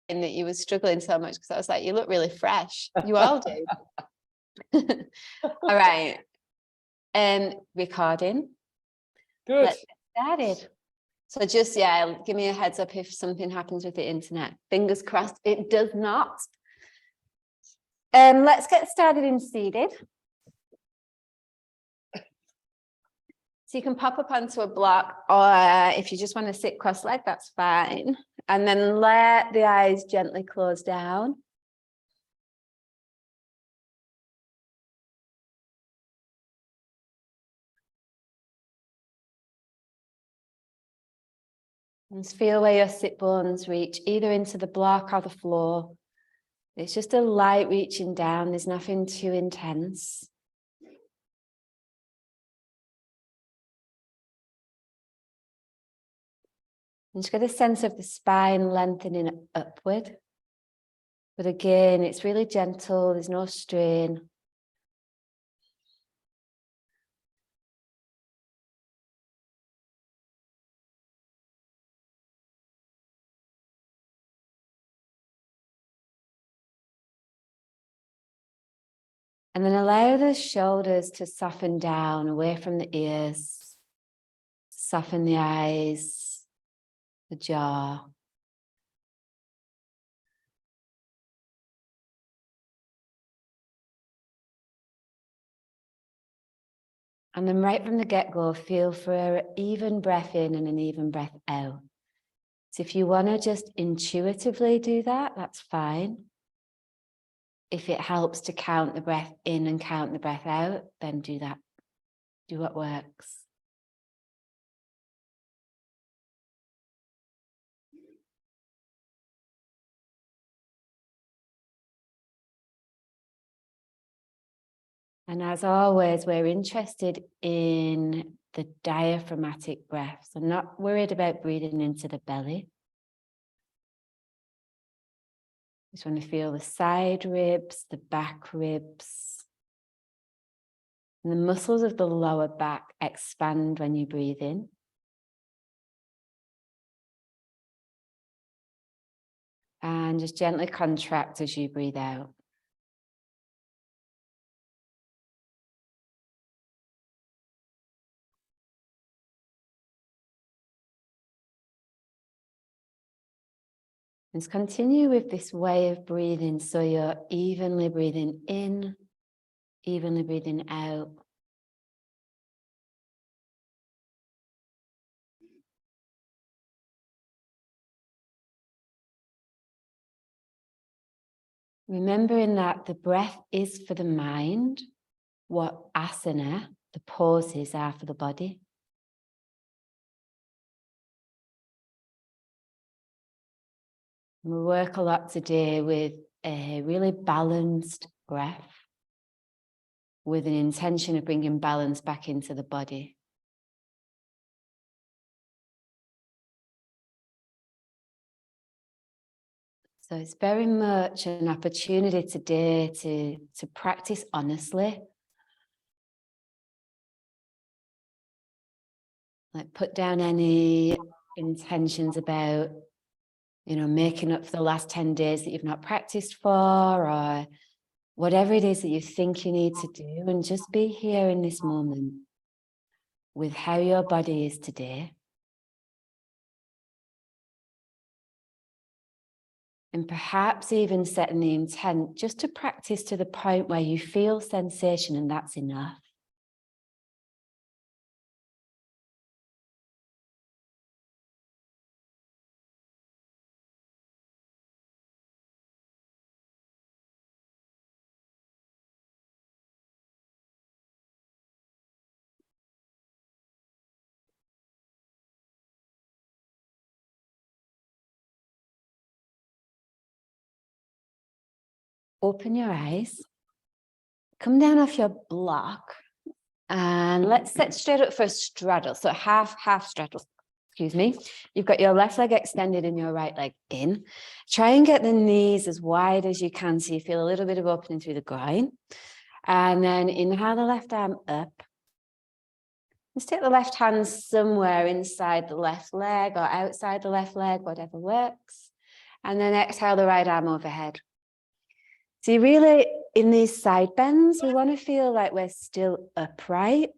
that you were struggling so much, because I was like, you look really fresh. You all do. All right. Recording. Good. Let's get started. So just, yeah, give me a heads up if something happens with the internet. Fingers crossed it does not. Let's get started in seated. So you can pop up onto a block, or if you just want to sit cross-legged, that's fine. And then let the eyes gently close down. And just feel where your sit bones reach, either into the block or the floor. It's just a light reaching down. There's nothing too intense. And just get a sense of the spine lengthening upward. But again, it's really gentle. There's no strain. And then allow the shoulders to soften down away from the ears. Soften the eyes, the jaw. And then right from the get-go, feel for an even breath in and an even breath out. So if you want to just intuitively do that, that's fine. If it helps to count the breath in and count the breath out, then do that. Do what works. And as always, we're interested in the diaphragmatic breaths. I'm not worried about breathing into the belly. Just want to feel the side ribs, the back ribs. And the muscles of the lower back expand when you breathe in. And just gently contract as you breathe out. Let's continue with this way of breathing, so you're evenly breathing in, evenly breathing out. Remembering that the breath is for the mind, what asana, the poses, are for the body. We work a lot today with a really balanced breath, with an intention of bringing balance back into the body. So it's very much an opportunity today to practice honestly. Like, put down any intentions about, making up for the last 10 days that you've not practiced for, or whatever it is that you think you need to do, and just be here in this moment with how your body is today. And perhaps even setting the intent just to practice to the point where you feel sensation, and that's enough. Open your eyes, come down off your block, and let's sit straight up for a straddle. So half straddle, excuse me. You've got your left leg extended and your right leg in. Try and get the knees as wide as you can, so you feel a little bit of opening through the groin. And then inhale the left arm up. Just take the left hand somewhere inside the left leg or outside the left leg, whatever works. And then exhale the right arm overhead. So you really, in these side bends, we want to feel like we're still upright.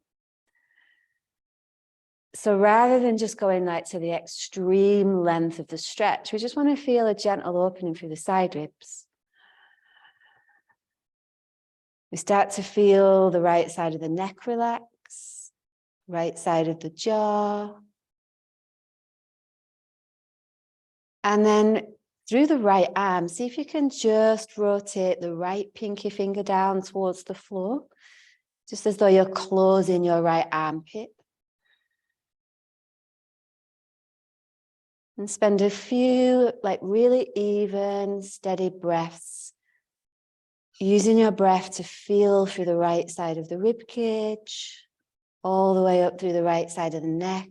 So rather than just going like to the extreme length of the stretch, we just want to feel a gentle opening through the side ribs. We start to feel the right side of the neck relax, right side of the jaw. And then through the right arm, see if you can just rotate the right pinky finger down towards the floor, just as though you're closing your right armpit. And spend a few like really even, steady breaths, using your breath to feel through the right side of the rib cage, all the way up through the right side of the neck.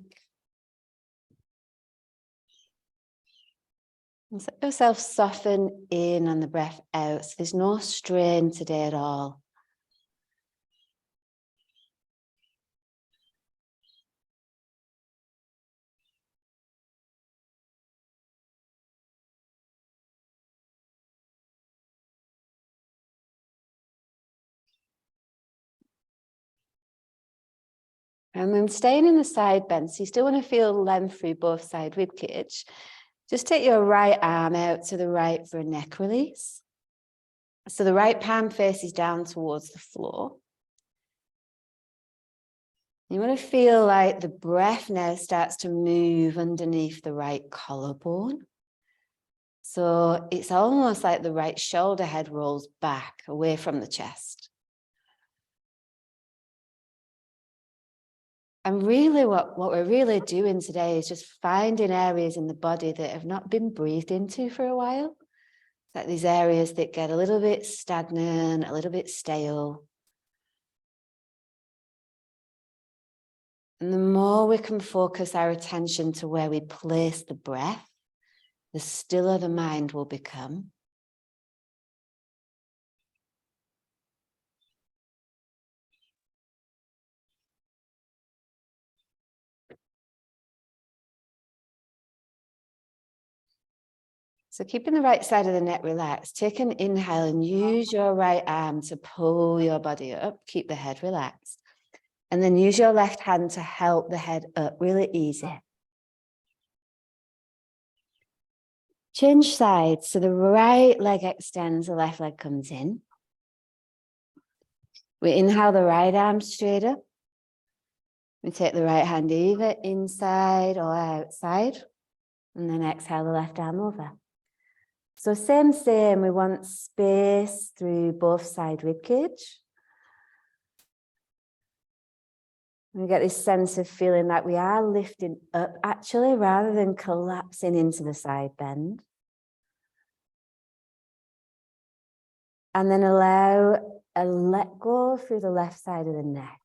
And let yourself soften in on the breath out. So there's no strain today at all. And then staying in the side bend, so you still want to feel length through both side rib cage. Just take your right arm out to the right for a neck release. So the right palm faces down towards the floor. You want to feel like the breath now starts to move underneath the right collarbone. So it's almost like the right shoulder head rolls back away from the chest. And really what we're really doing today is just finding areas in the body that have not been breathed into for a while. It's like these areas that get a little bit stagnant, a little bit stale. And the more we can focus our attention to where we place the breath, the stiller the mind will become. So keeping the right side of the neck relaxed, take an inhale and use your right arm to pull your body up, keep the head relaxed. And then use your left hand to help the head up, really easy. Change sides, so the right leg extends, the left leg comes in. We inhale the right arm straight up. We take the right hand either inside or outside. And then exhale the left arm over. So same, we want space through both side rib cage. We get this sense of feeling like we are lifting up actually, rather than collapsing into the side bend. And then allow a let go through the left side of the neck.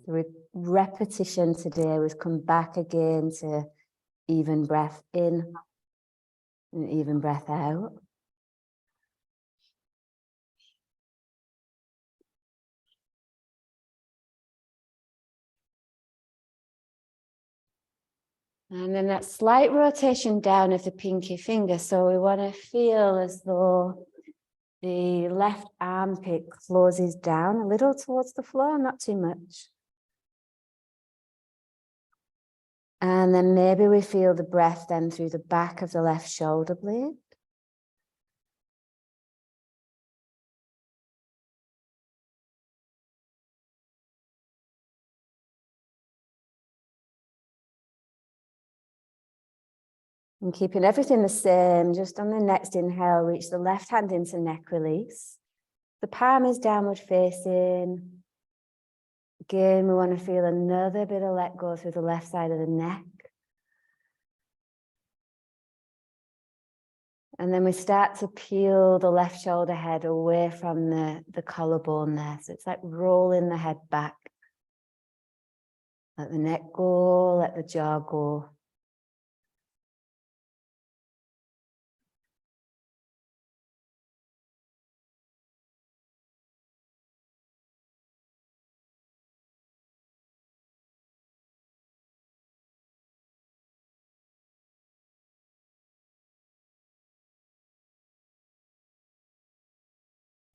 The repetition today was come back again to even breath in and even breath out. And then that slight rotation down of the pinky finger. So we want to feel as though the left armpit closes down a little towards the floor, not too much. And then maybe we feel the breath then through the back of the left shoulder blade. And keeping everything the same, just on the next inhale, reach the left hand into neck release. The palm is downward facing. Again, we want to feel another bit of let go through the left side of the neck. And then we start to peel the left shoulder head away from the collarbone there. So it's like rolling the head back. Let the neck go, let the jaw go.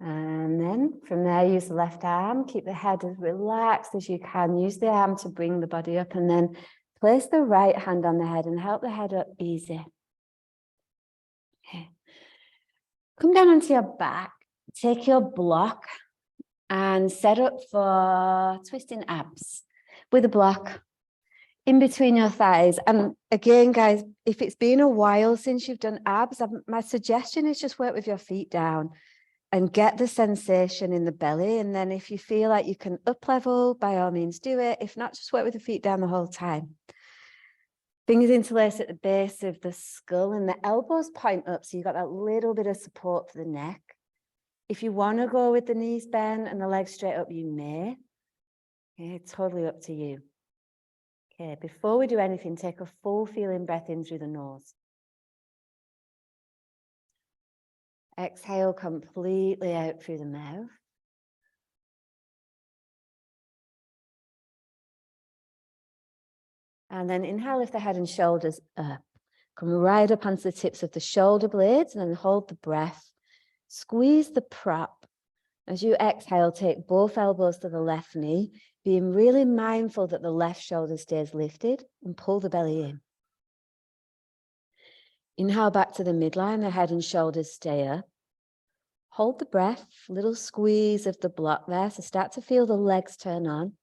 And then from there, use the left arm, keep the head as relaxed as you can. Use the arm to bring the body up, and then place the right hand on the head and help the head up easy. Okay. Come down onto your back, take your block and set up for twisting abs with a block in between your thighs. And again, guys, if it's been a while since you've done abs, my suggestion is just work with your feet down and get the sensation in the belly. And then if you feel like you can up level, by all means do it. If not, just work with the feet down the whole time. Fingers interlace at the base of the skull and the elbows point up. So you've got that little bit of support for the neck. If you want to go with the knees bent and the legs straight up, you may. Okay, it's totally up to you. Okay, before we do anything, take a full feeling breath in through the nose. Exhale completely out through the mouth. And then inhale, lift the head and shoulders up. Come right up onto the tips of the shoulder blades and then hold the breath. Squeeze the prop. As you exhale, take both elbows to the left knee, being really mindful that the left shoulder stays lifted, and pull the belly in. Inhale back to the midline, the head and shoulders stay up. Hold the breath, little squeeze of the block there. So start to feel the legs turn on.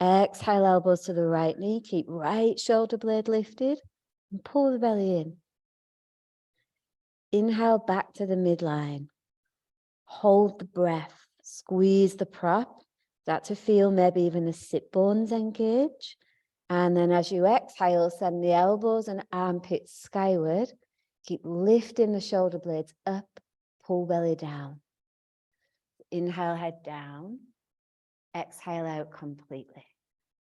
Exhale, elbows to the right knee, keep right shoulder blade lifted and pull the belly in. Inhale back to the midline. Hold the breath, squeeze the prop. Start to feel maybe even the sit bones engage. And then as you exhale, send the elbows and armpits skyward. Keep lifting the shoulder blades up, pull belly down. Inhale, head down. Exhale out completely.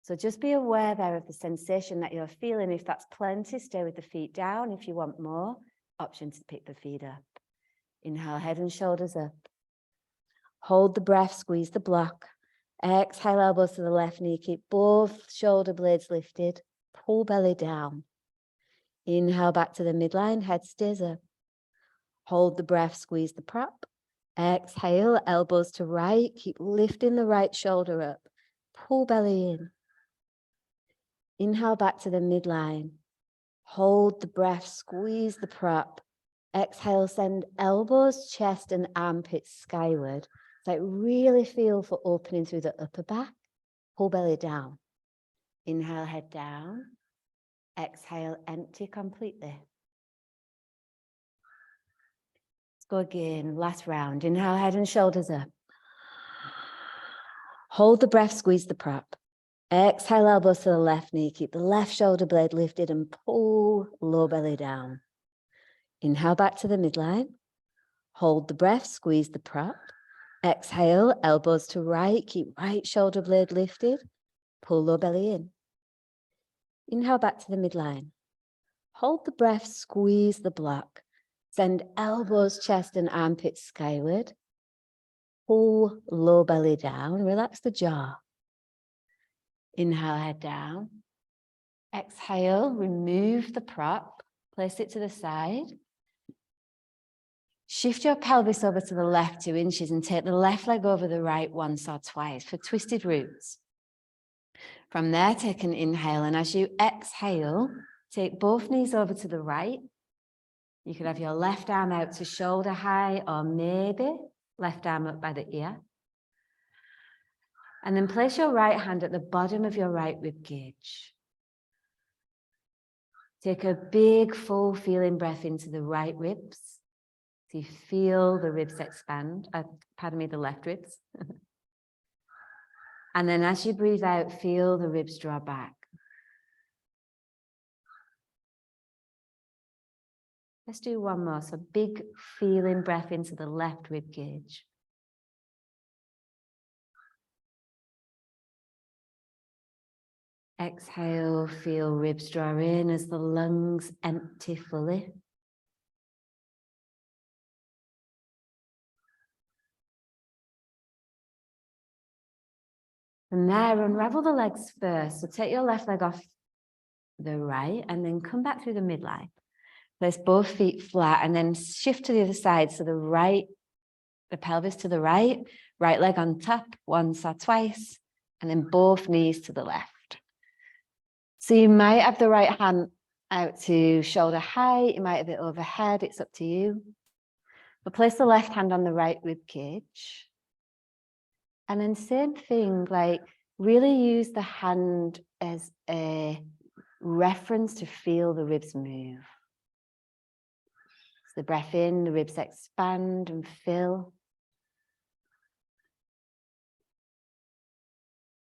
So just be aware there of the sensation that you're feeling. If that's plenty, stay with the feet down. If you want more, option to pick the feet up. Inhale, head and shoulders up. Hold the breath, squeeze the block. Exhale, elbows to the left knee. Keep both shoulder blades lifted. Pull belly down. Inhale back to the midline, head stays up. Hold the breath, squeeze the prop. Exhale, elbows to right. Keep lifting the right shoulder up. Pull belly in. Inhale back to the midline. Hold the breath, squeeze the prop. Exhale, send elbows, chest, and armpits skyward. So really feel for opening through the upper back. Pull belly down. Inhale, head down. Exhale, empty completely. Let's go again, last round. Inhale, head and shoulders up. Hold the breath, squeeze the prop. Exhale, elbows to the left knee. Keep the left shoulder blade lifted and pull low belly down. Inhale back to the midline. Hold the breath, squeeze the prop. Exhale, elbows to right. Keep right shoulder blade lifted. Pull low belly in. Inhale back to the midline. Hold the breath, squeeze the block. Send elbows, chest, and armpits skyward. Pull low belly down. Relax the jaw. Inhale, head down. Exhale, remove the prop. Place it to the side. Shift your pelvis over to the left 2 inches and take the left leg over the right once or twice for twisted roots. From there, take an inhale, and as you exhale, take both knees over to the right. You could have your left arm out to shoulder high, or maybe left arm up by the ear. And then place your right hand at the bottom of your right rib cage. Take a big, full feeling breath into the right ribs. So you feel the ribs expand, the left ribs. And then as you breathe out, feel the ribs draw back. Let's do one more. So big feeling breath into the left rib cage. Exhale, feel ribs draw in as the lungs empty fully. From there, unravel the legs first. So take your left leg off the right and then come back through the midline. Place both feet flat and then shift to the other side. So the right the pelvis to the right, right leg on top, once or twice, and then both knees to the left. So you might have the right hand out to shoulder height, you might have it overhead, it's up to you. But place the left hand on the right rib cage. And then same thing, like really use the hand as a reference to feel the ribs move. So the breath in, the ribs expand and fill.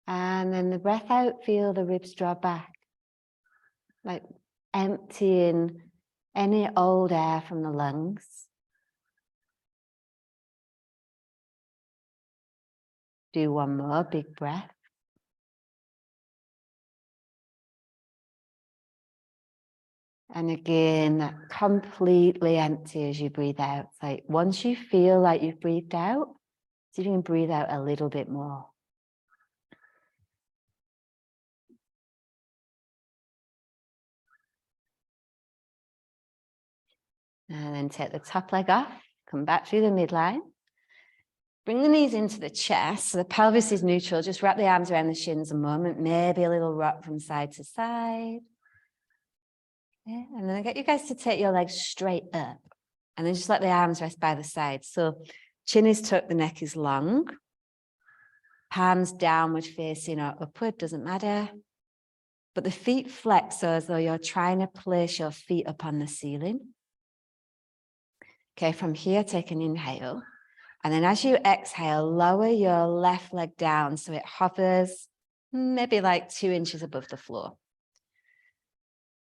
And then the breath out, feel the ribs draw back, like emptying any old air from the lungs. Do one more big breath. And again, completely empty as you breathe out. It's like once you feel like you've breathed out, see if you can breathe out a little bit more. And then take the top leg off, come back through the midline. Bring the knees into the chest, so the pelvis is neutral. Just wrap the arms around the shins a moment, maybe a little rock from side to side. Yeah, and then I get you guys to take your legs straight up and then just let the arms rest by the side. So chin is tucked, the neck is long. Palms downward facing or upward, doesn't matter. But the feet flex so as though you're trying to place your feet upon the ceiling. Okay, from here, take an inhale. And then as you exhale, lower your left leg down so it hovers maybe like 2 inches above the floor.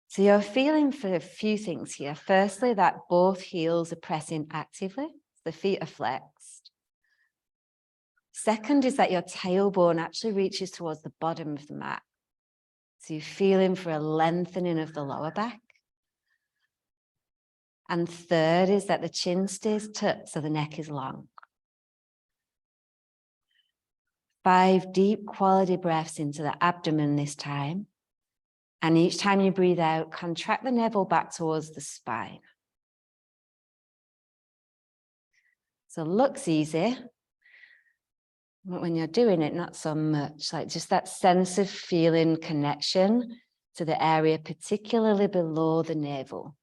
So you're feeling for a few things here. Firstly, that both heels are pressing actively. The feet are flexed. Second is that your tailbone actually reaches towards the bottom of the mat. So you're feeling for a lengthening of the lower back. And third is that the chin stays tucked so the neck is long. 5 deep quality breaths into the abdomen this time. And each time you breathe out, contract the navel back towards the spine. So looks easy, but when you're doing it, not so much. Like just that sense of feeling connection to the area, particularly below the navel.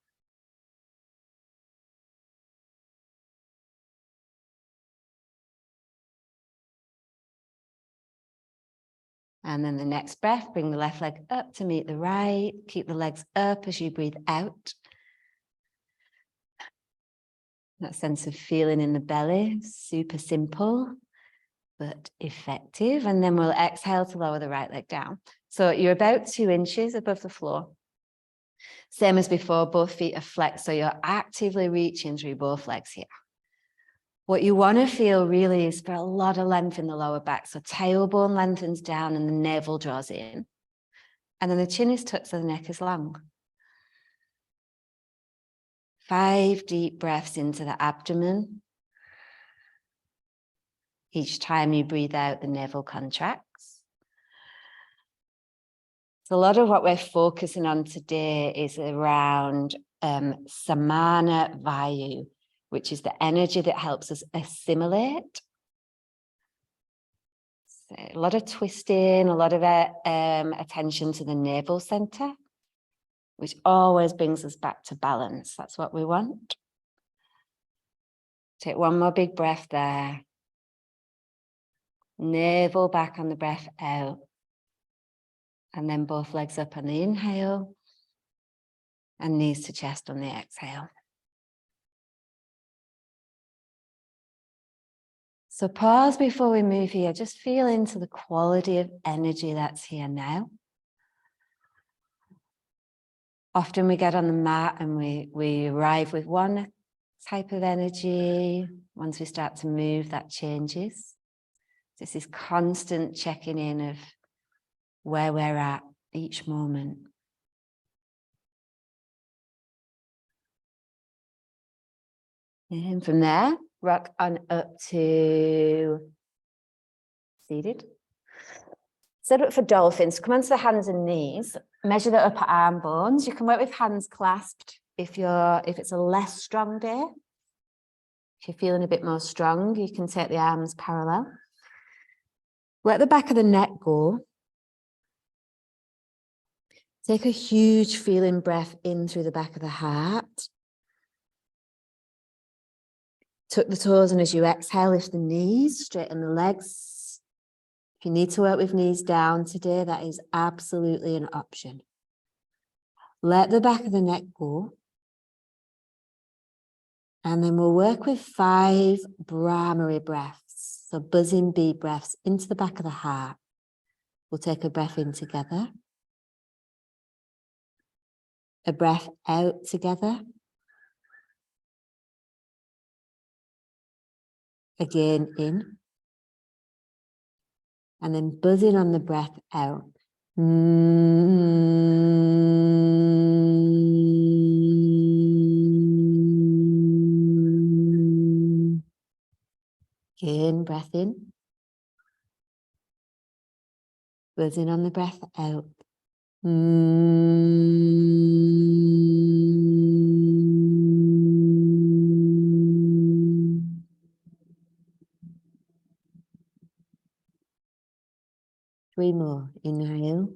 And then the next breath, bring the left leg up to meet the right. Keep the legs up as you breathe out. That sense of feeling in the belly, super simple, but effective. And then we'll exhale to lower the right leg down. So you're about 2 inches above the floor. Same as before, both feet are flexed. So you're actively reaching through both legs here. What you want to feel really is for a lot of length in the lower back. So tailbone lengthens down and the navel draws in. And then the chin is tucked so the neck is long. 5 deep breaths into the abdomen. Each time you breathe out, the navel contracts. So a lot of what we're focusing on today is around samana vayu, which is the energy that helps us assimilate. So a lot of twisting, a lot of attention to the navel center, which always brings us back to balance. That's what we want. Take one more big breath there. Navel back on the breath out. And then both legs up on the inhale and knees to chest on the exhale. So pause before we move here. Just feel into the quality of energy that's here now. Often we get on the mat and we arrive with one type of energy. Once we start to move, that changes. This is constant checking in of where we're at each moment. And from there, rock on up to seated. Set up for dolphins. Come onto the hands and knees. Measure the upper arm bones. You can work with hands clasped if it's a less strong day. If you're feeling a bit more strong, you can take the arms parallel. Let the back of the neck go. Take a huge feeling breath in through the back of the heart. Tuck the toes, and as you exhale, lift the knees, straighten the legs. If you need to work with knees down today, that is absolutely an option. Let the back of the neck go. And then we'll work with 5 Brahmari breaths. So buzzing bee breaths into the back of the heart. We'll take a breath in together. A breath out together. Again in. And then buzzing on the breath out. Again, breath in. Buzzing on the breath out. Three more. Inhale.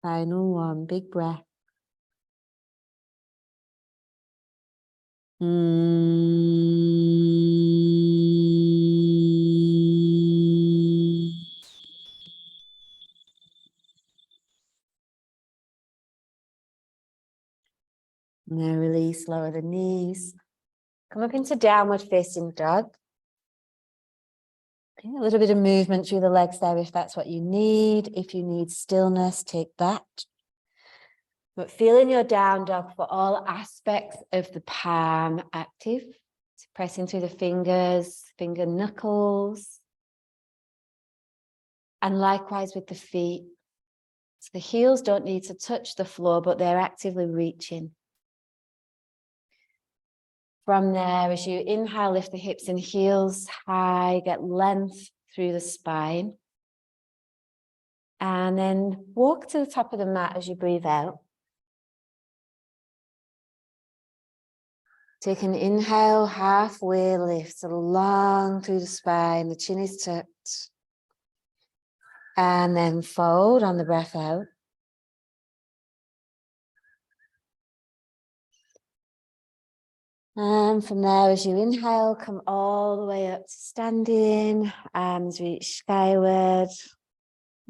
Final one, big breath. And then release, lower the knees. Come up into downward facing dog. A little bit of movement through the legs there if that's what you need. If you need stillness, take that. But feeling your down dog for all aspects of the palm active. So pressing through the fingers, finger knuckles. And likewise with the feet. So the heels don't need to touch the floor, but they're actively reaching. From there, as you inhale, lift the hips and heels high, get length through the spine. And then walk to the top of the mat as you breathe out. Take an inhale, halfway lift, so long through the spine, the chin is tucked. And then fold on the breath out. And from there, as you inhale, come all the way up to standing, arms reach skyward,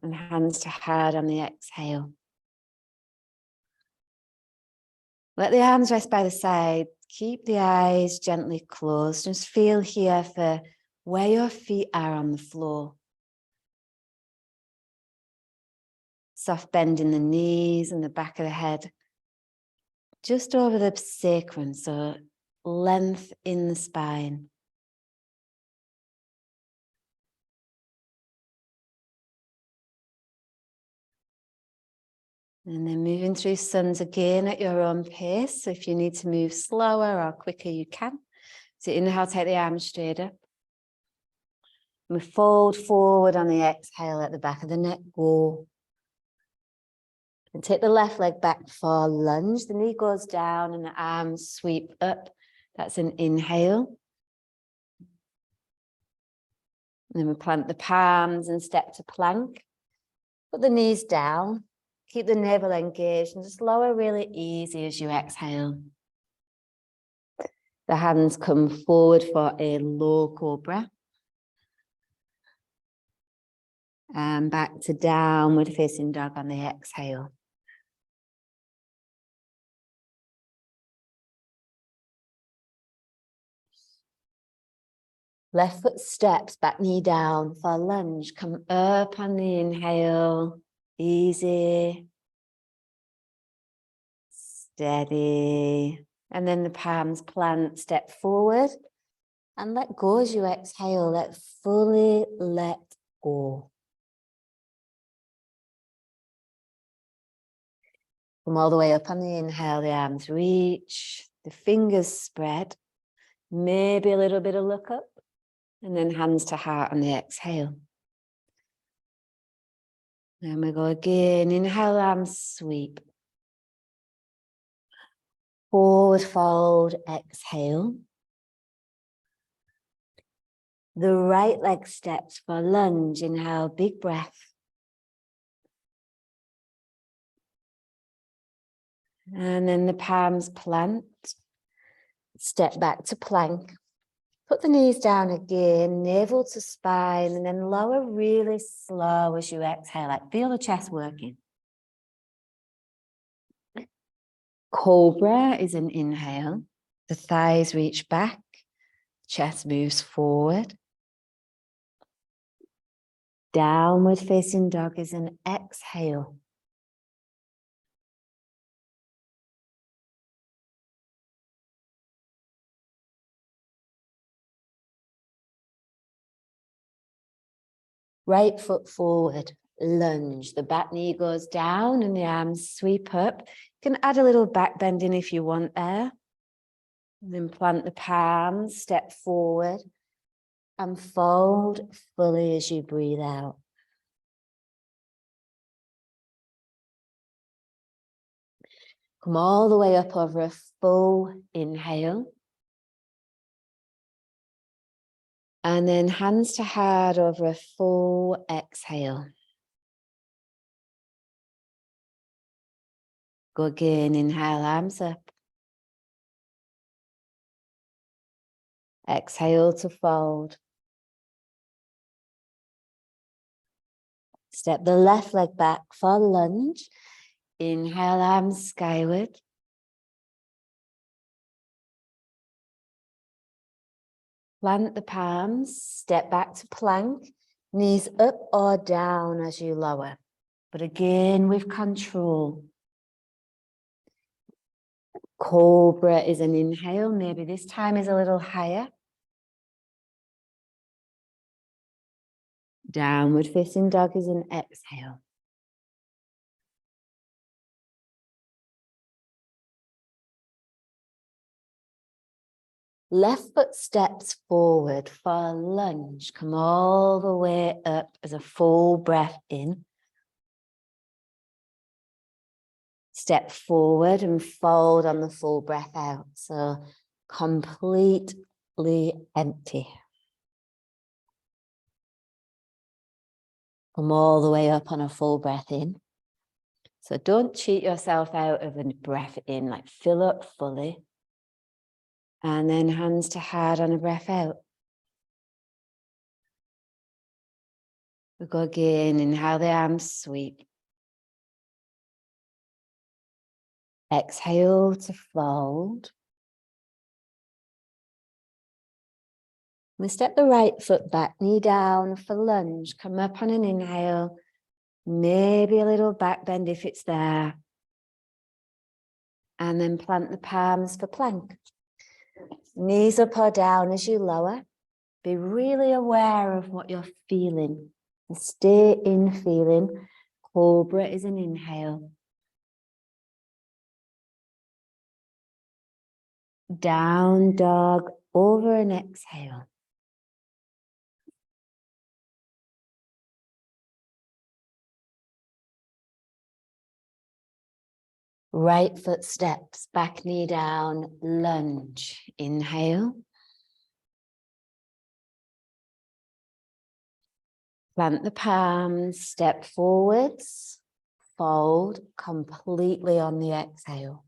and hands to heart on the exhale. Let the arms rest by the side. Keep the eyes gently closed. Just feel here for where your feet are on the floor. Soft bend in the knees and the back of the head. Just over the sacrum, so length in the spine. And then moving through suns again at your own pace. So if you need to move slower or quicker, you can. So inhale, take the arms straight up. And we fold forward on the exhale at the back of the neck, go. And take the left leg back for lunge. The knee goes down and the arms sweep up. That's an inhale. And then we plant the palms and step to plank. Put the knees down. Keep the navel engaged and just lower really easy as you exhale. The hands come forward for a low cobra. And back to downward facing dog on the exhale. Left foot steps, back knee down for lunge. Come up on the inhale. Easy. Steady. And then the palms plant, step forward and let go as you exhale. Fully let go. Come all the way up on the inhale, the arms reach, the fingers spread, maybe a little bit of look up, and then hands to heart on the exhale. And we go again, inhale, arms sweep. Forward fold, exhale. The right leg steps for lunge, inhale, big breath. And then the palms plant, step back to plank. Put the knees down again, navel to spine, and then lower really slow as you exhale, like feel the chest working. Cobra is an inhale. The thighs reach back, chest moves forward. Downward facing dog is an exhale. Right foot forward, lunge. The back knee goes down and the arms sweep up. You can add a little back bending if you want there. And then plant the palms, step forward and fold fully as you breathe out. Come all the way up over a full inhale. And then hands to heart over a full exhale. Go again, inhale, arms up. Exhale to fold. Step the left leg back for lunge. Inhale, arms skyward. Plant the palms, step back to plank, knees up or down as you lower, but again with control. Cobra is an inhale, maybe this time is a little higher. Downward facing dog is an exhale. Left foot steps forward for lunge. Come all the way up as a full breath in. Step forward and fold on the full breath out. So completely empty. Come all the way up on a full breath in. So don't cheat yourself out of a breath in, like fill up fully. And then hands to heart on a breath out. We go again, inhale the arms sweep. Exhale to fold. We step the right foot back, knee down for lunge. Come up on an inhale. Maybe a little back bend if it's there. And then plant the palms for plank. Knees up or down as you lower. Be really aware of what you're feeling. And stay in feeling. Cobra is an inhale. Down dog over an exhale. Right foot steps, back knee down, lunge. Inhale. Plant the palms, step forwards, fold completely on the exhale.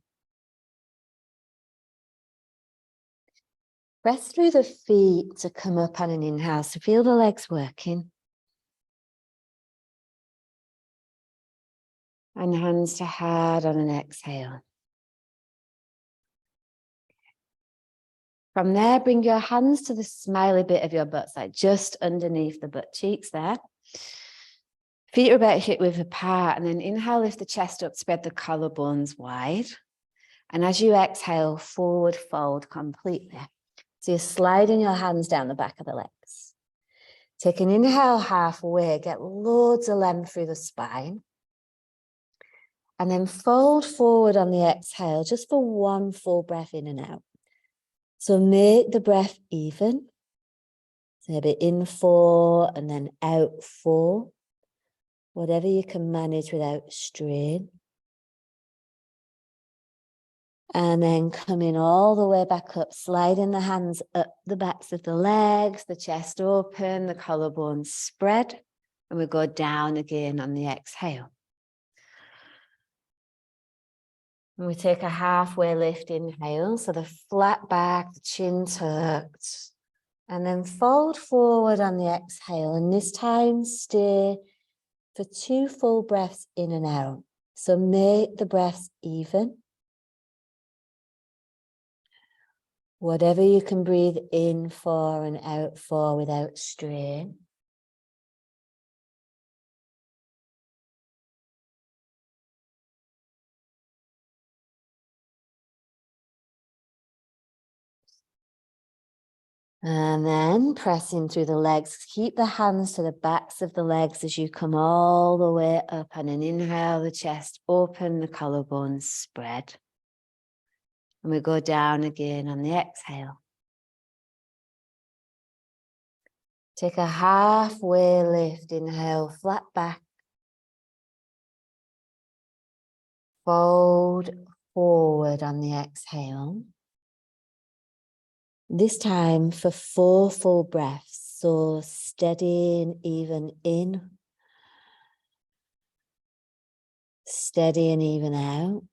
Press through the feet to come up on an inhale, so feel the legs working. And hands to heart on an exhale. From there, bring your hands to the smiley bit of your butt side, just underneath the butt cheeks there. Feet are about hip width apart, and then inhale, lift the chest up, spread the collarbones wide. And as you exhale, forward fold completely. So you're sliding your hands down the back of the legs. Take an inhale halfway, get loads of length through the spine. And then fold forward on the exhale, just for one full breath in and out. So make the breath even. So maybe in 4 and then out 4. Whatever you can manage without strain. And then coming all the way back up, sliding the hands up the backs of the legs, the chest open, the collarbones spread. And we go down again on the exhale. And we take a halfway lift inhale. So the flat back, the chin tucked. And then fold forward on the exhale. And this time stay for 2 full breaths in and out. So make the breaths even. Whatever you can breathe in for and out for without strain. And then pressing through the legs. Keep the hands to the backs of the legs as you come all the way up. And an inhale, the chest open, the collarbones spread. And we go down again on the exhale. Take a halfway lift, inhale, flat back. Fold forward on the exhale. This time for 4 full breaths. So steady and even in. Steady and even out.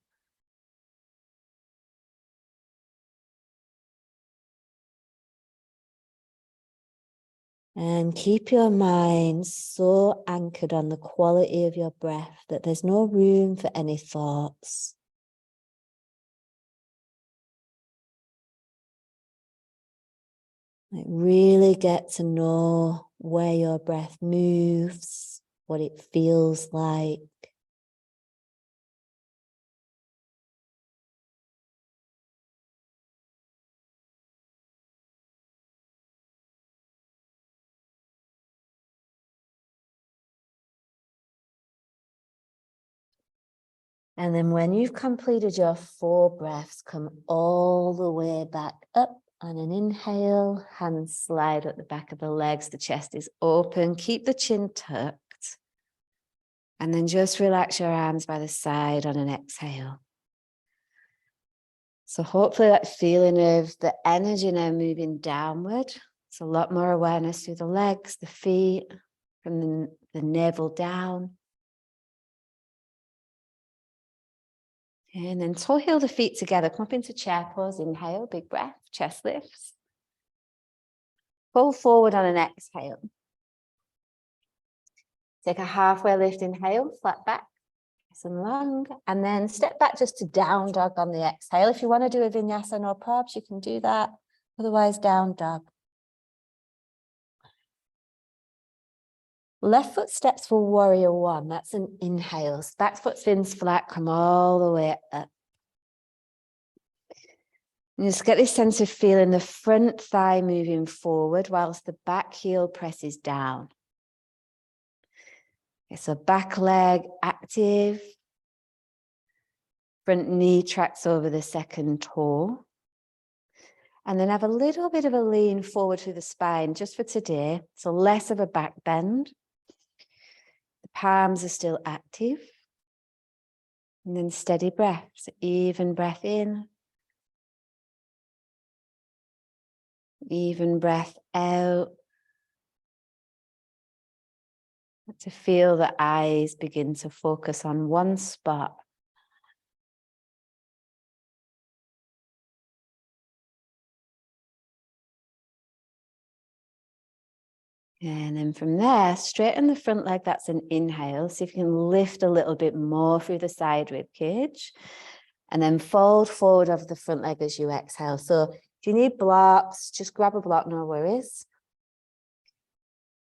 And keep your mind so anchored on the quality of your breath that there's no room for any thoughts. Like really get to know where your breath moves, what it feels like. And then when you've completed your 4 breaths, come all the way back up on an inhale, hands slide up the back of the legs, the chest is open, keep the chin tucked. And then just relax your arms by the side on an exhale. So hopefully that feeling of the energy now moving downward. It's a lot more awareness through the legs, the feet, from the navel down. And then toe heel the feet together. Come up into chair pose. Inhale, big breath, chest lifts. Pull forward on an exhale. Take a halfway lift, inhale, flat back, nice and long. And then step back just to down dog on the exhale. If you want to do a vinyasa or probs, you can do that. Otherwise, down dog. Left foot steps for warrior 1. That's an inhale. Back foot spins flat, come all the way up. And just get this sense of feeling the front thigh moving forward whilst the back heel presses down. Okay, so back leg active. Front knee tracks over the second toe. And then have a little bit of a lean forward through the spine just for today. So less of a back bend. The palms are still active. And then steady breath. So even breath in. Even breath out. To feel the eyes begin to focus on one spot. And then from there, straighten the front leg. That's an inhale. See if you can lift a little bit more through the side rib cage. And then fold forward over the front leg as you exhale. So if you need blocks, just grab a block, no worries.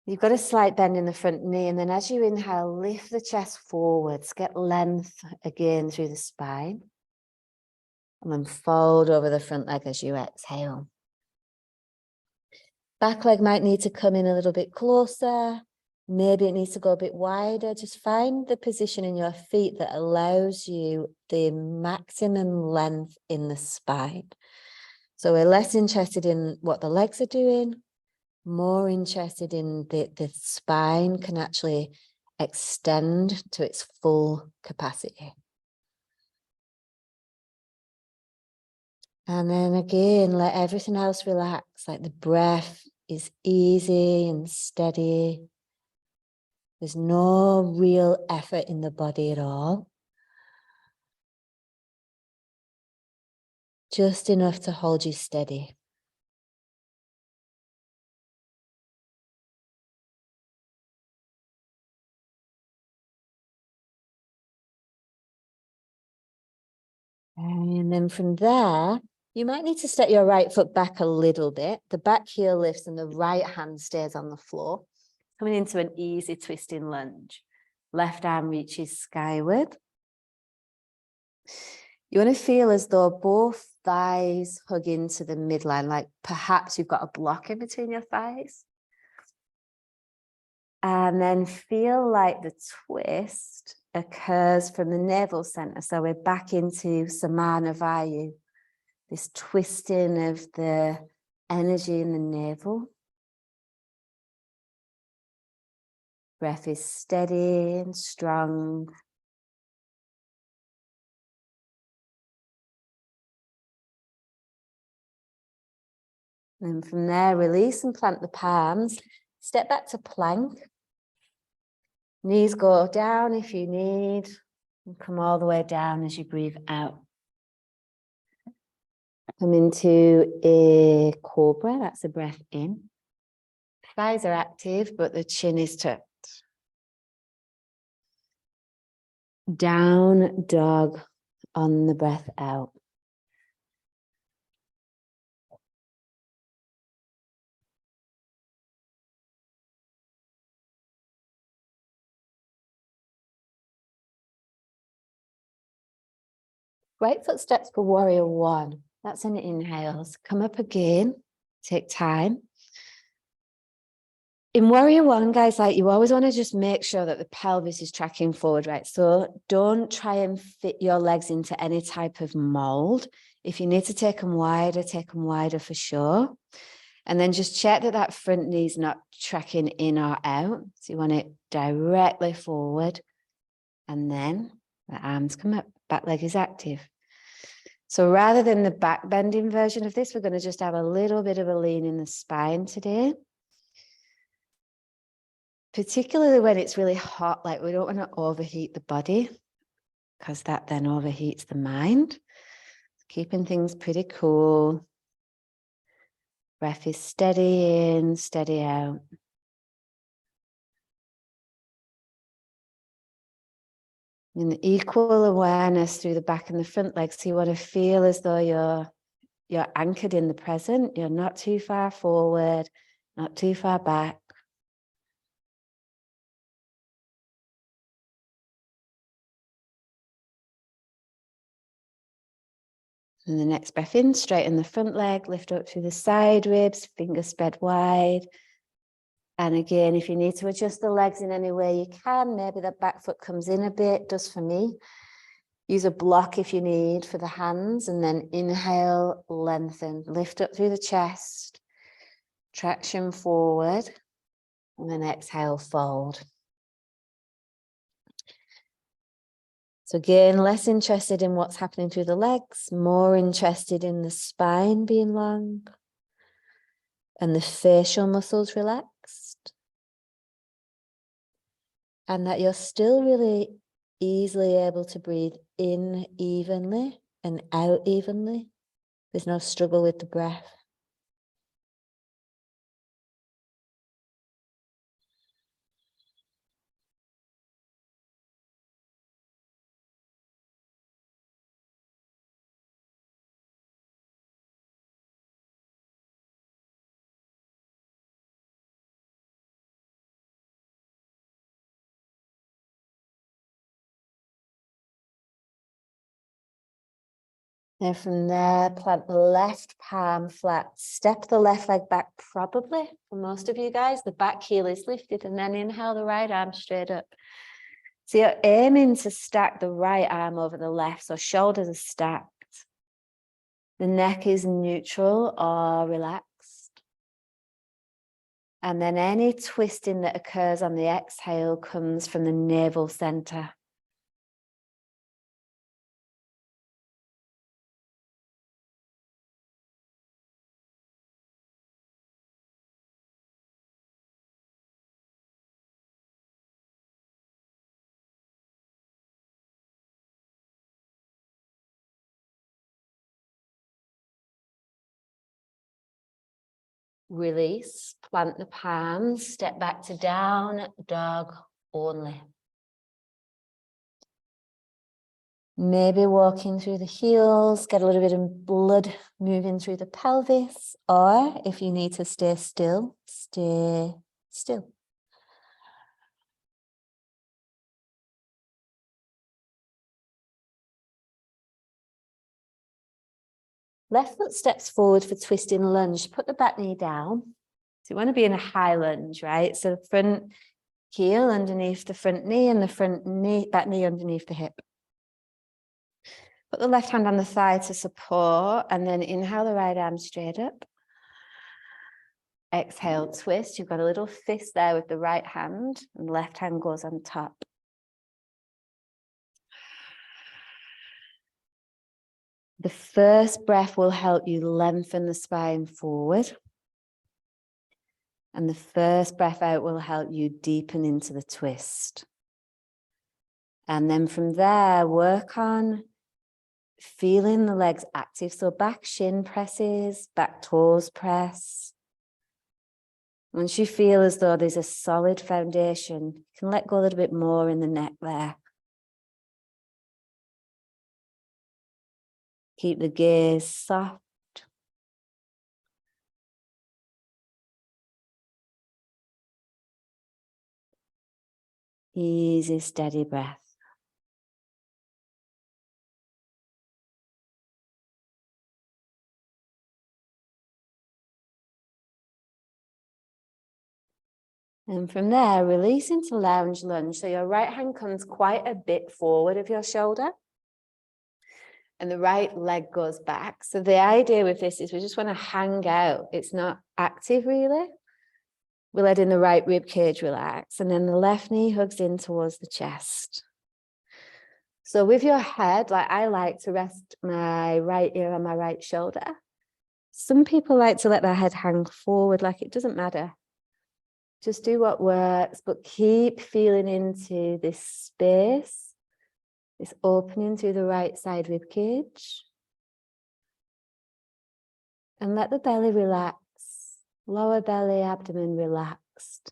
You've got a slight bend in the front knee. And then as you inhale, lift the chest forwards. Get length again through the spine. And then fold over the front leg as you exhale. Back leg might need to come in a little bit closer. Maybe it needs to go a bit wider. Just find the position in your feet that allows you the maximum length in the spine. So we're less interested in what the legs are doing, more interested in the spine can actually extend to its full capacity. And then again, let everything else relax, like the breath is easy and steady. There's no real effort in the body at all. Just enough to hold you steady. And then from there, you might need to step your right foot back a little bit. The back heel lifts and the right hand stays on the floor. Coming into an easy twisting lunge. Left arm reaches skyward. You want to feel as though both thighs hug into the midline, like perhaps you've got a block in between your thighs. And then feel like the twist occurs from the navel center. So we're back into Samana Vayu, this twisting of the energy in the navel. Breath is steady and strong. And from there, release and plant the palms. Step back to plank. Knees go down if you need. And come all the way down as you breathe out. Come into a cobra. That's a breath in. Thighs are active, but the chin is tucked. Down dog on the breath out. Right foot steps for warrior one. That's an inhale. So come up again. Take time. In warrior one, guys, like you always want to just make sure that the pelvis is tracking forward, right? So don't try and fit your legs into any type of mold. If you need to take them wider for sure. And then just check that that front knee is not tracking in or out. So you want it directly forward. And then the arms come up, back leg is active. So rather than the back bending version of this, we're going to just have a little bit of a lean in the spine today. Particularly when it's really hot, like we don't want to overheat the body because that then overheats the mind. Keeping things pretty cool. Breath is steady in, steady out. And equal awareness through the back and the front legs. So you want to feel as though you're anchored in the present. You're not too far forward, not too far back. And the next breath in, straighten the front leg, lift up through the side ribs, fingers spread wide. And again, if you need to adjust the legs in any way you can, maybe the back foot comes in a bit, does for me. Use a block if you need for the hands, and then inhale, lengthen, lift up through the chest, traction forward, and then exhale, fold. So again, less interested in what's happening through the legs, more interested in the spine being long and the facial muscles relaxed. And that you're still really easily able to breathe in evenly and out evenly. There's no struggle with the breath. Then from there, plant the left palm flat. Step the left leg back, probably for most of you guys. The back heel is lifted, and then inhale the right arm straight up. So you're aiming to stack the right arm over the left, so shoulders are stacked. The neck is neutral or relaxed. And then any twisting that occurs on the exhale comes from the navel center. Release, plant the palms, step back to down dog only. Maybe walking through the heels, get a little bit of blood moving through the pelvis, or if you need to stay still, stay still. Left foot steps forward for twisting lunge. Put the back knee down. So you want to be in a high lunge, right? So the front heel underneath the front knee and the front knee, back knee underneath the hip. Put the left hand on the thigh to support, and then inhale the right arm straight up. Exhale, twist. You've got a little fist there with the right hand, and the left hand goes on top. The first breath will help you lengthen the spine forward. And the first breath out will help you deepen into the twist. And then from there, work on feeling the legs active. So back shin presses, back toes press. Once you feel as though there's a solid foundation, you can let go a little bit more in the neck there. Keep the gaze soft. Easy, steady breath. And from there, release into lounge lunge. So your right hand comes quite a bit forward of your shoulder. And the right leg goes back. So the idea with this is we just want to hang out. It's not active really. We're letting the right rib cage relax. And then the left knee hugs in towards the chest. So with your head, like I like to rest my right ear on my right shoulder. Some people like to let their head hang forward, like it doesn't matter. Just do what works, but keep feeling into this space, this opening through the right side rib cage. And let the belly relax, lower belly, abdomen relaxed.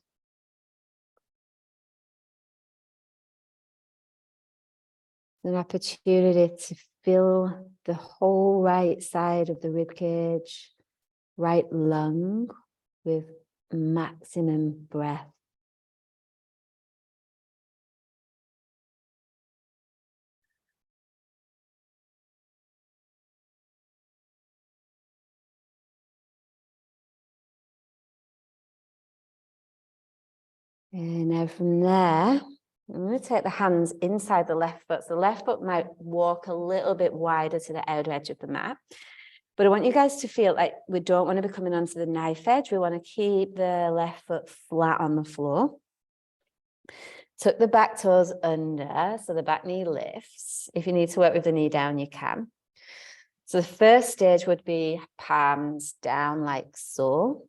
An opportunity to fill the whole right side of the rib cage, right lung with maximum breath. And now from there, I'm going to take the hands inside the left foot. So the left foot might walk a little bit wider to the outer edge of the mat. But I want you guys to feel like we don't want to be coming onto the knife edge. We want to keep the left foot flat on the floor. Tuck the back toes under, so the back knee lifts. If you need to work with the knee down, you can. So the first stage would be palms down like so.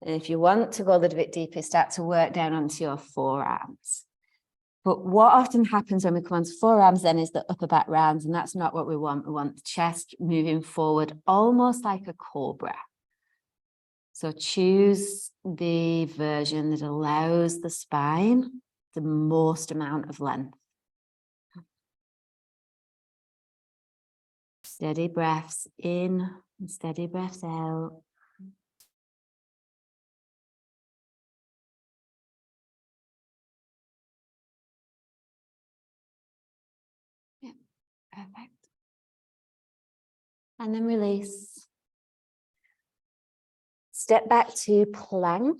And if you want to go a little bit deeper, start to work down onto your forearms. But what often happens when we come onto forearms then is the upper back rounds, and that's not what we want. We want the chest moving forward, almost like a cobra. So choose the version that allows the spine the most amount of length. Steady breaths in and steady breaths out. Yeah, perfect. And then release. Step back to plank.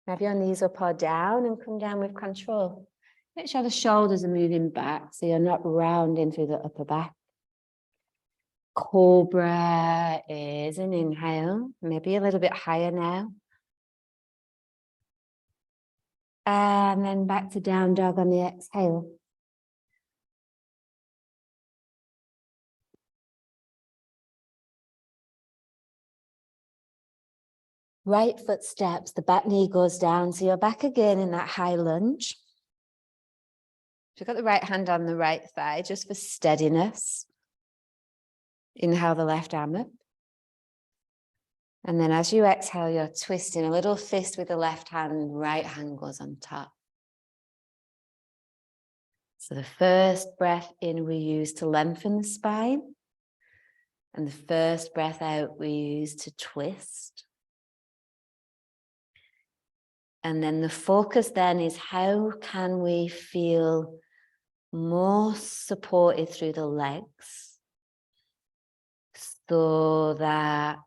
Have your knees up or down and come down with control. Make sure the shoulders are moving back so you're not rounding through the upper back. Cobra is an inhale, maybe a little bit higher now. And then back to down dog on the exhale. Right foot steps, the back knee goes down, so you're back again in that high lunge. So you've got the right hand on the right thigh, just for steadiness. Inhale the left arm up. And then as you exhale, you're twisting a little fist with the left hand, right hand goes on top. So the first breath in we use to lengthen the spine. And the first breath out we use to twist. And then the focus then is how can we feel more supported through the legs so that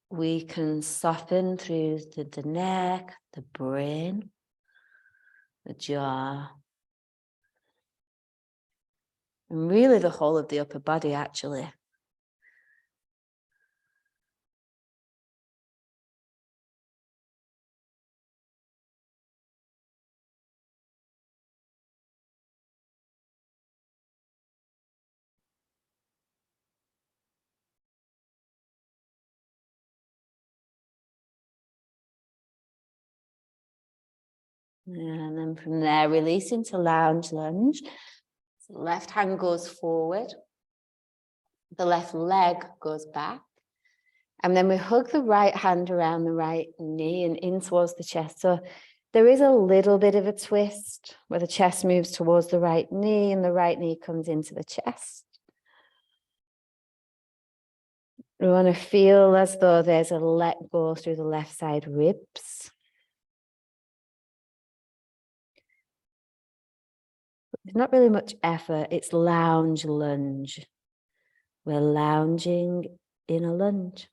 we can soften through the neck, the brain, the jaw, and really the whole of the upper body actually. And then from there, release into lounge lunge. So the left hand goes forward. The left leg goes back. And then we hug the right hand around the right knee and in towards the chest. So there is a little bit of a twist where the chest moves towards the right knee and the right knee comes into the chest. We want to feel as though there's a let go through the left side ribs. There's not really much effort. It's lounge lunge. We're lounging in a lunge.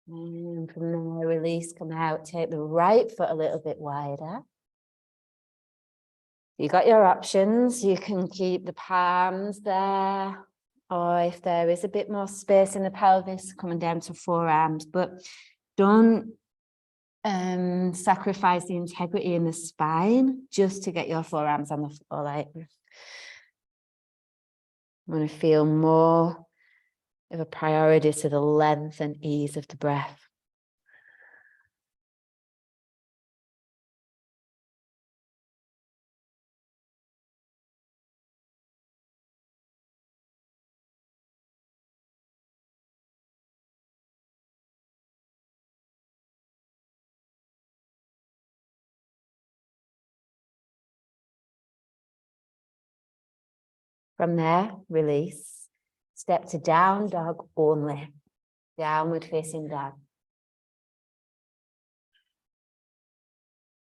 And from there, release, come out, take the right foot a little bit wider. You got your options. You can keep the palms there, or if there is a bit more space in the pelvis, coming down to forearms, but don't sacrifice the integrity in the spine just to get your forearms on the floor. Like, I want to feel more of a priority to the length and ease of the breath. From there, release. Step to down dog only. Downward facing dog.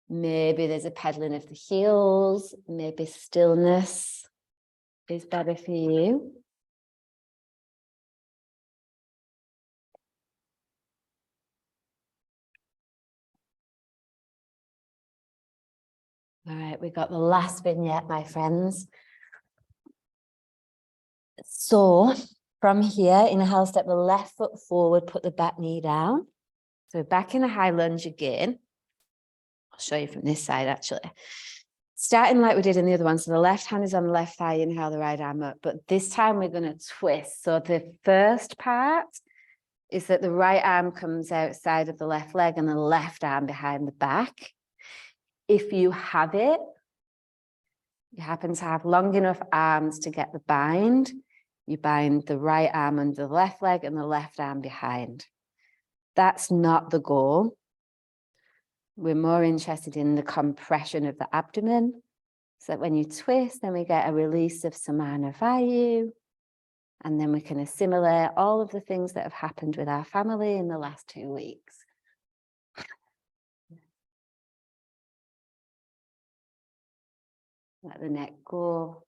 Maybe there's a pedaling of the heels. Maybe stillness is better for you. All right, we got the last vignette, my friends. So from here, inhale, step the left foot forward, put the back knee down. So we're back in a high lunge again. I'll show you from this side, actually. Starting like we did in the other one. So the left hand is on the left thigh, inhale the right arm up. But this time we're going to twist. So the first part is that the right arm comes outside of the left leg and the left arm behind the back. If you have it, you happen to have long enough arms to get the bind, you bind the right arm under the left leg and the left arm behind. That's not the goal. We're more interested in the compression of the abdomen, so that when you twist, then we get a release of Samana Vayu, And then we can assimilate all of the things that have happened with our family in the last 2 weeks. Let the neck go.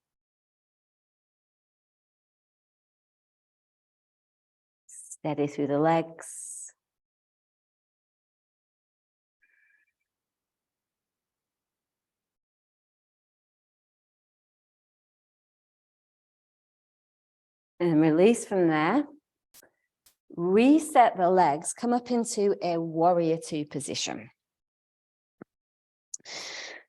Steady through the legs. And release from there. Reset the legs, come up into a warrior two position.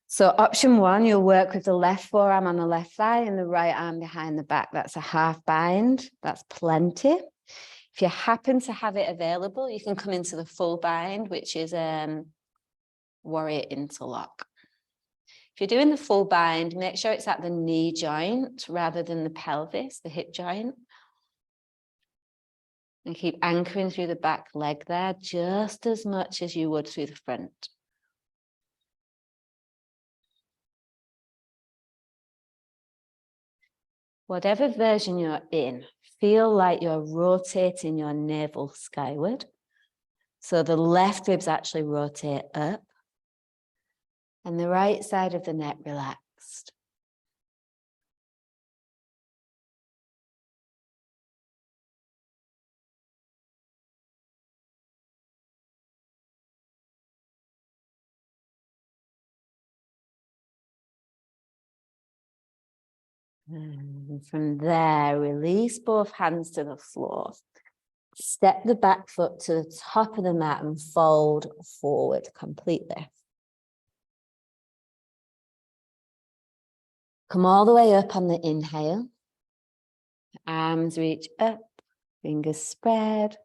So option one, you'll work with the left forearm on the left thigh and the right arm behind the back. That's a half bind. That's plenty. If you happen to have it available, you can come into the full bind, which is warrior interlock. If you're doing the full bind, make sure it's at the knee joint rather than the pelvis, the hip joint. And keep anchoring through the back leg there just as much as you would through the front. Whatever version you're in, feel like you're rotating your navel skyward. So the left ribs actually rotate up and the right side of the neck relaxed. And from there, release both hands to the floor. Step the back foot to the top of the mat and fold forward completely. Come all the way up on the inhale. Arms reach up, fingers spread.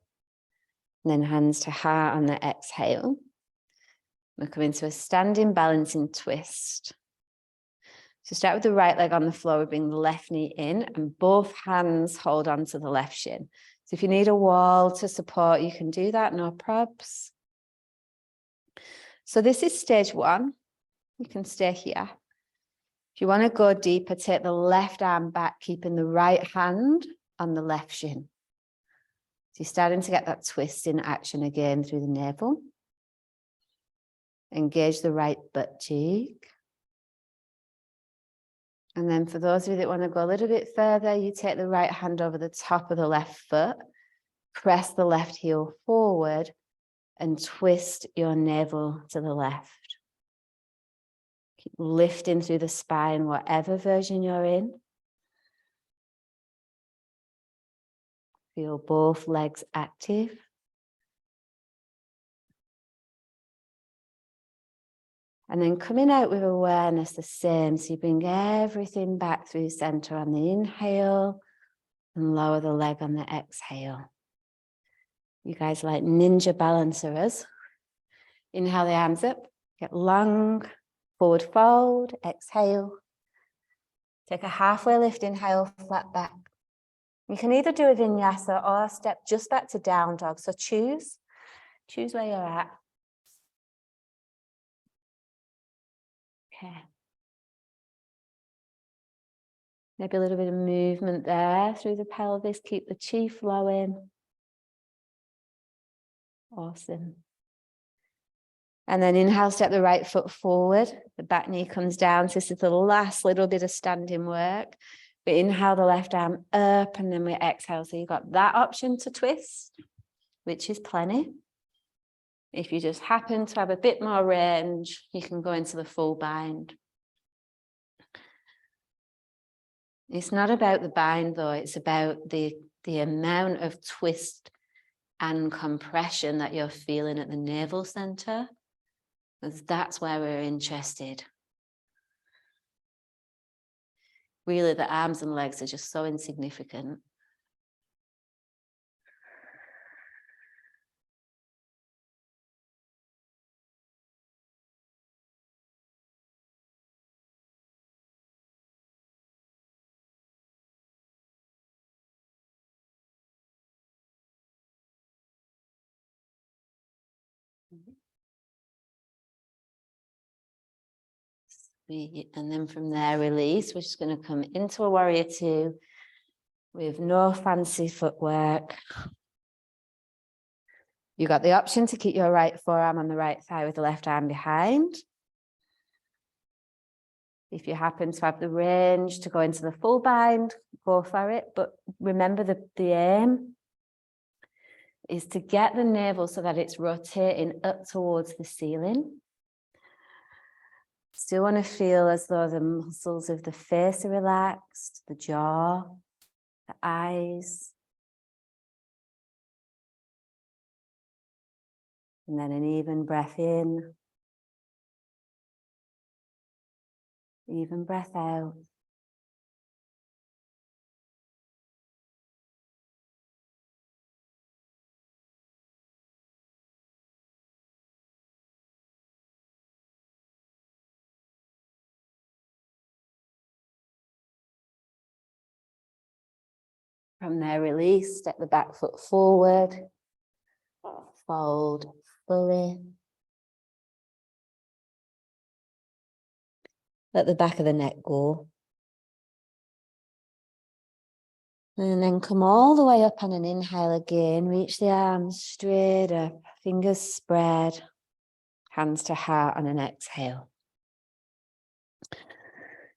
And then hands to heart on the exhale. We'll come into a standing balancing twist. So start with the right leg on the floor, we bring the left knee in and both hands hold on to the left shin. So if you need a wall to support, you can do that, no probs. So this is stage one. You can stay here. If you want to go deeper, take the left arm back, keeping the right hand on the left shin. So you're starting to get that twist in action again through the navel. Engage the right butt cheek. And then for those of you that want to go a little bit further, you take the right hand over the top of the left foot, press the left heel forward and twist your navel to the left. Keep lifting through the spine, whatever version you're in. Feel both legs active. And then coming out with awareness the same. So you bring everything back through the center on the inhale and lower the leg on the exhale. You guys like ninja balancerers. Inhale the arms up, get long, forward fold, exhale. Take a halfway lift, inhale, flat back. You can either do a vinyasa or step just back to down dog. So choose where you're at. Okay. Maybe a little bit of movement there through the pelvis. Keep the chi flowing. Awesome. And then inhale, step the right foot forward. The back knee comes down. So this is the last little bit of standing work. We inhale the left arm up and then we exhale. So you've got that option to twist, which is plenty. If you just happen to have a bit more range, you can go into the full bind. It's not about the bind though, it's about the amount of twist and compression that you're feeling at the navel center, because that's where we're interested. Really, the arms and legs are just so insignificant. And then from there, release. We're just going to come into a warrior two. with no fancy footwork. You've got the option to keep your right forearm on the right thigh with the left arm behind. If you happen to have the range to go into the full bind, go for it. But remember the aim is to get the navel so that it's rotating up towards the ceiling. Still want to feel as though the muscles of the face are relaxed, the jaw, the eyes. And then an even breath in. Even breath out. From there, release, step the back foot forward, fold fully. Let the back of the neck go. And then come all the way up on an inhale again. Reach the arms straight up, fingers spread, hands to heart on an exhale.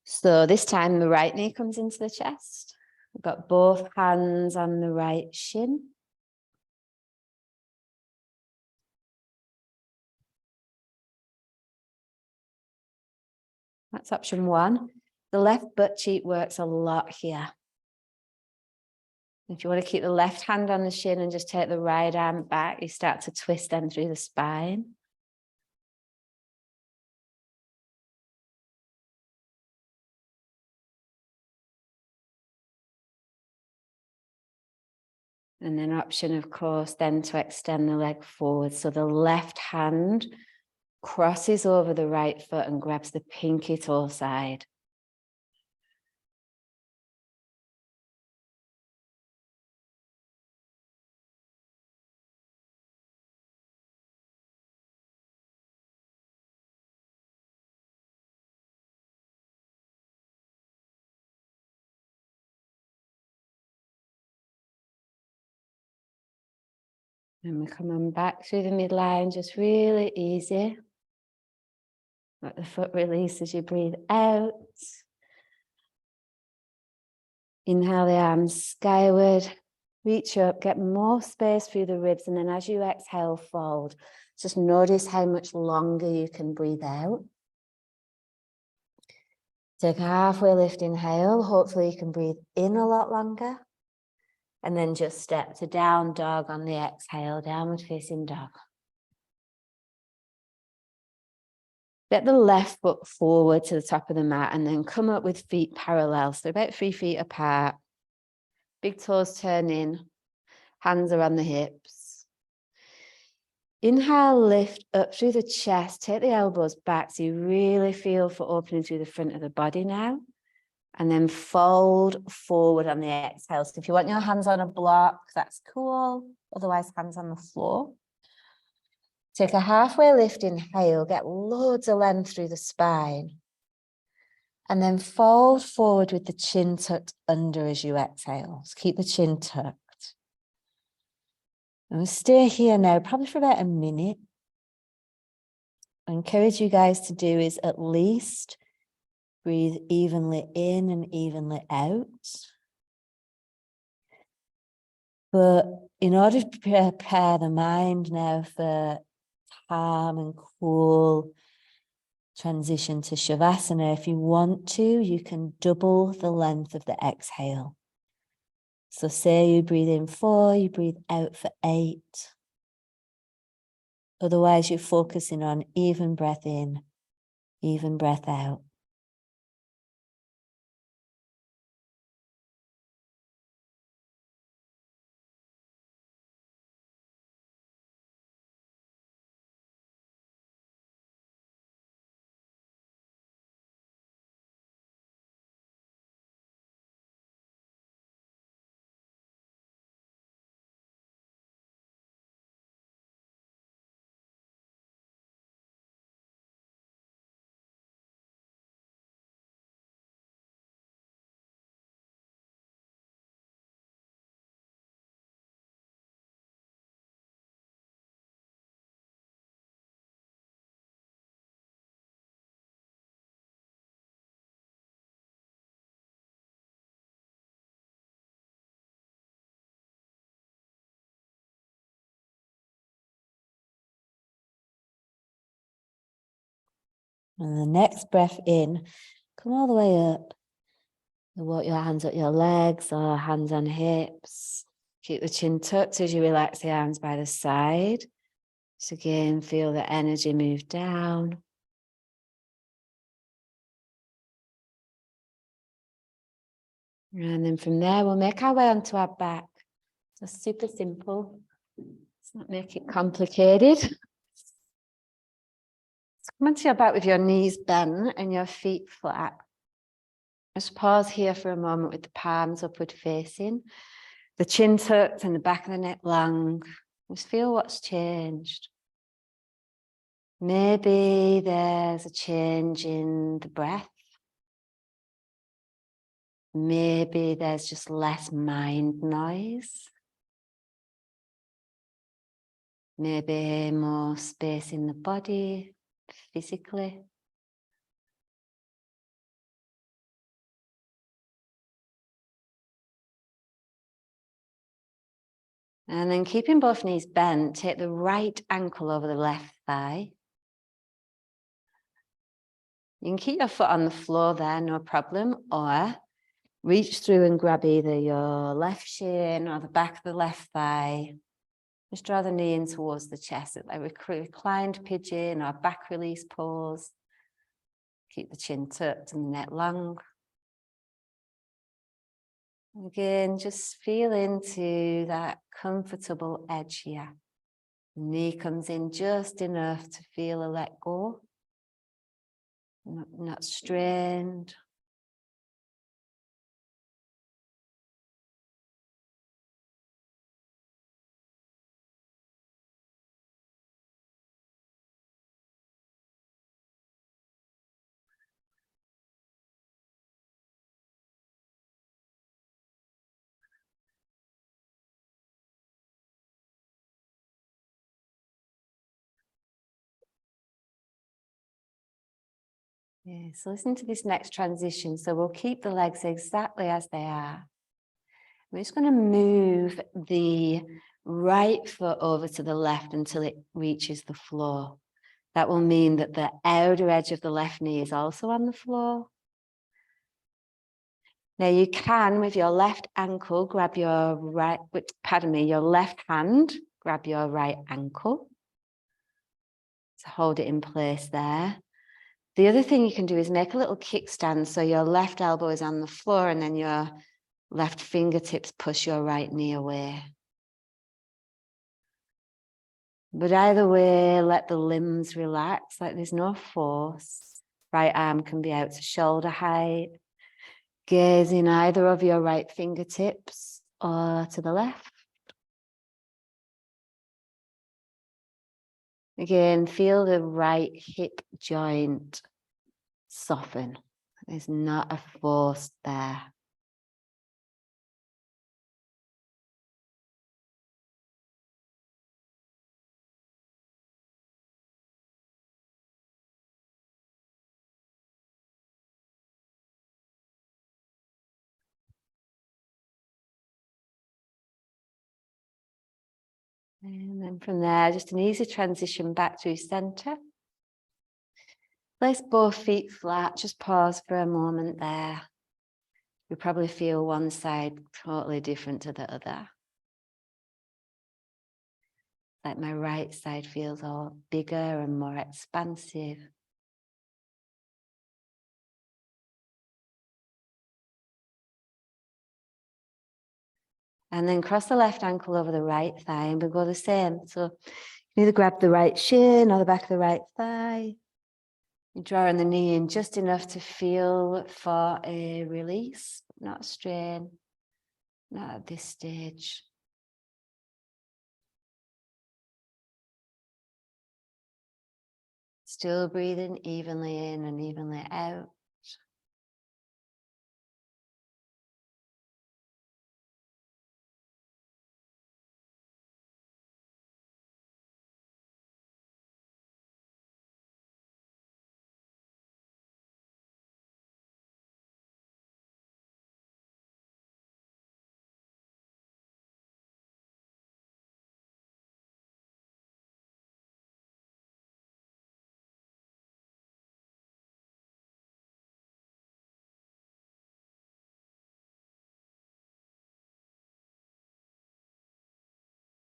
So this time the right knee comes into the chest. We've got both hands on the right shin. That's option one. The left butt cheek works a lot here. If you want to keep the left hand on the shin and just take the right arm back, you start to twist them through the spine. And then option, of course, then to extend the leg forward. So the left hand crosses over the right foot and grabs the pinky toe side. And we come on back through the midline, just really easy. Let the foot release as you breathe out. Inhale the arms skyward, reach up, get more space through the ribs. And then as you exhale, fold. Just notice how much longer you can breathe out. Take a halfway lift inhale. Hopefully you can breathe in a lot longer. And then just step to down dog on the exhale, downward facing dog. Get the left foot forward to the top of the mat and then come up with feet parallel. So about 3 feet apart. Big toes turn in, hands are on the hips. Inhale, lift up through the chest, take the elbows back so you really feel for opening through the front of the body now. And then fold forward on the exhale. So if you want your hands on a block, that's cool. Otherwise, hands on the floor. Take a halfway lift, inhale, get loads of length through the spine. And then fold forward with the chin tucked under as you exhale. So keep the chin tucked. And we'll stay here now, probably for about a minute. I encourage you guys to do is at least breathe evenly in and evenly out. But in order to prepare the mind now for calm and cool transition to Shavasana, if you want to, you can double the length of the exhale. So say you breathe in 4, you breathe out for 8. Otherwise, you're focusing on even breath in, even breath out. And the next breath in, come all the way up. You walk your hands up your legs or hands on hips. Keep the chin tucked as you relax the arms by the side. So again, feel the energy move down. And then from there, we'll make our way onto our back. So super simple. Let's not make it complicated. So come onto your back with your knees bent and your feet flat. Just pause here for a moment with the palms upward facing, the chin tucked and the back of the neck long. Just feel what's changed. Maybe there's a change in the breath. Maybe there's just less mind noise. Maybe more space in the body, physically. And then keeping both knees bent, take the right ankle over the left thigh. You can keep your foot on the floor there, no problem, or reach through and grab either your left shin or the back of the left thigh. Just draw the knee in towards the chest, like a reclined pigeon or back release pose. Keep the chin tucked and the neck long. Again, just feel into that comfortable edge here. The knee comes in just enough to feel a let go. Not strained. Yeah, so listen to this next transition. So we'll keep the legs exactly as they are. We're just going to move the right foot over to the left until it reaches the floor. That will mean that the outer edge of the left knee is also on the floor. Now you can, with your left ankle, grab your your left hand, grab your right ankle. So hold it in place there. The other thing you can do is make a little kickstand. So your left elbow is on the floor and then your left fingertips push your right knee away. But either way, let the limbs relax, like there's no force. Right arm can be out to shoulder height. Gaze in either of your right fingertips or to the left. Again, feel the right hip joint soften. There's not a force there. And then from there, just an easy transition back to center. Place both feet flat, just pause for a moment there. You probably feel one side totally different to the other. Like my right side feels all bigger and more expansive. And then cross the left ankle over the right thigh and we'll go the same. So you either grab the right shin or the back of the right thigh. You're drawing the knee in just enough to feel for a release, not a strain, not at this stage. Still breathing evenly in and evenly out.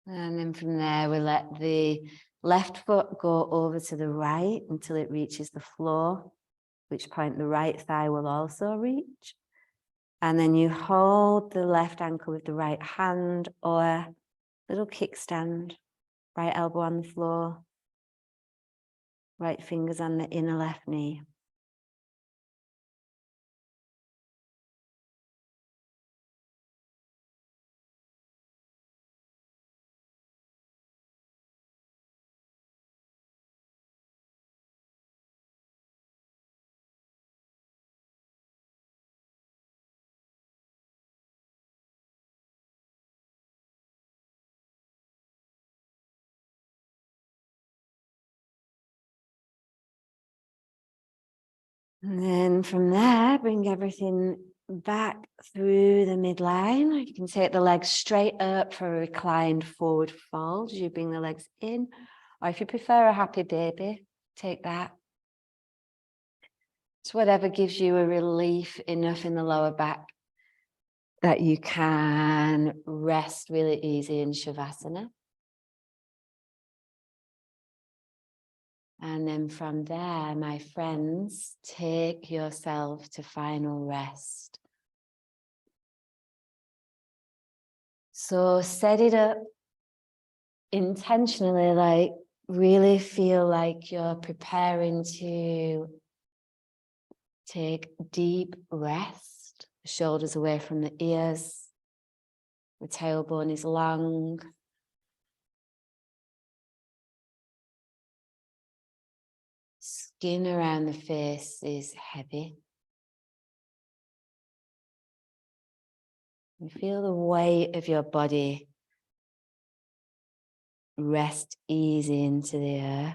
And then from there, we let the left foot go over to the right until it reaches the floor, at which point the right thigh will also reach. And then you hold the left ankle with the right hand or little kickstand, right elbow on the floor, right fingers on the inner left knee. And then from there, bring everything back through the midline. You can take the legs straight up for a reclined forward fold as you bring the legs in. Or if you prefer a happy baby, take that. It's whatever gives you a relief enough in the lower back that you can rest really easy in Shavasana. And then from there, my friends, take yourself to final rest. So set it up intentionally, like really feel like you're preparing to take deep rest. The shoulders away from the ears. The tailbone is long. Skin around the face is heavy. You feel the weight of your body rest easy into the earth.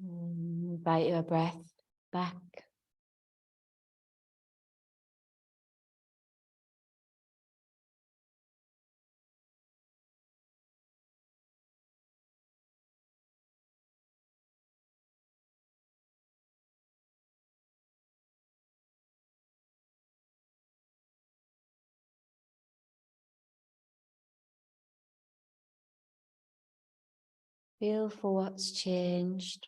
Invite your breath back. Feel for what's changed.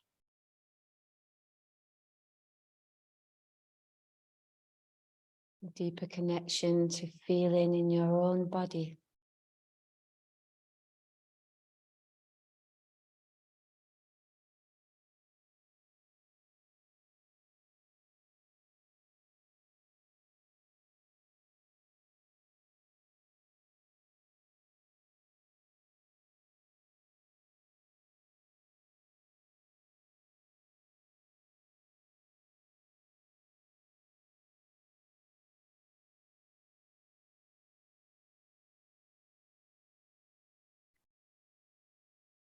A deeper connection to feeling in your own body.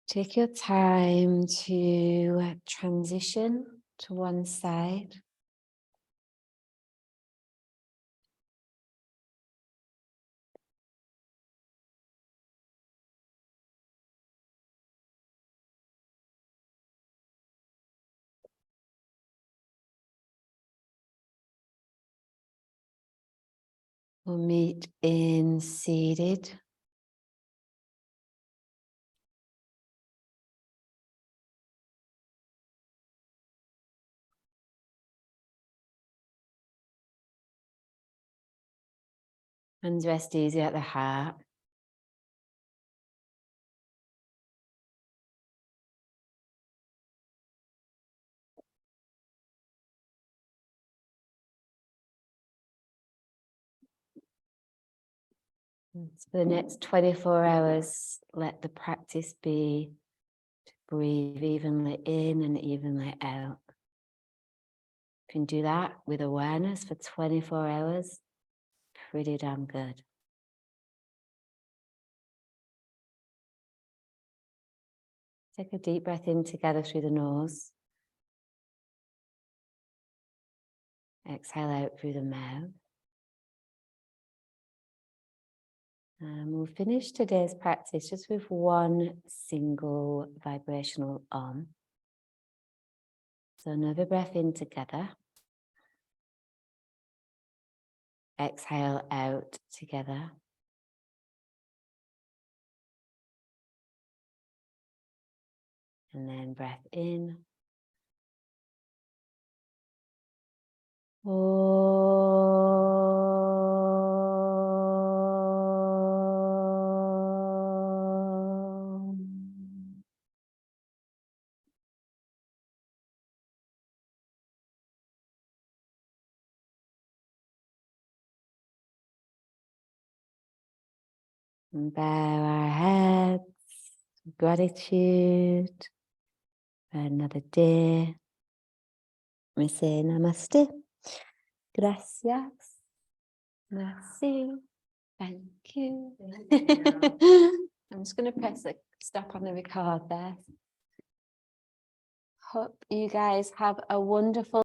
Take your time to transition to one side. We'll meet in seated. Hands rest easy at the heart. So for the next 24 hours, let the practice be to breathe evenly in and evenly out. You can do that with awareness for 24 hours. Pretty damn good. Take a deep breath in together through the nose. Exhale out through the mouth. And we'll finish today's practice just with one single vibrational Om. So another breath in together. Exhale out together. And then breath in. And bow our heads. Gratitude for another day. We say namaste. Gracias. Merci. Thank you. I'm just going to press the stop on the record there. Hope you guys have a wonderful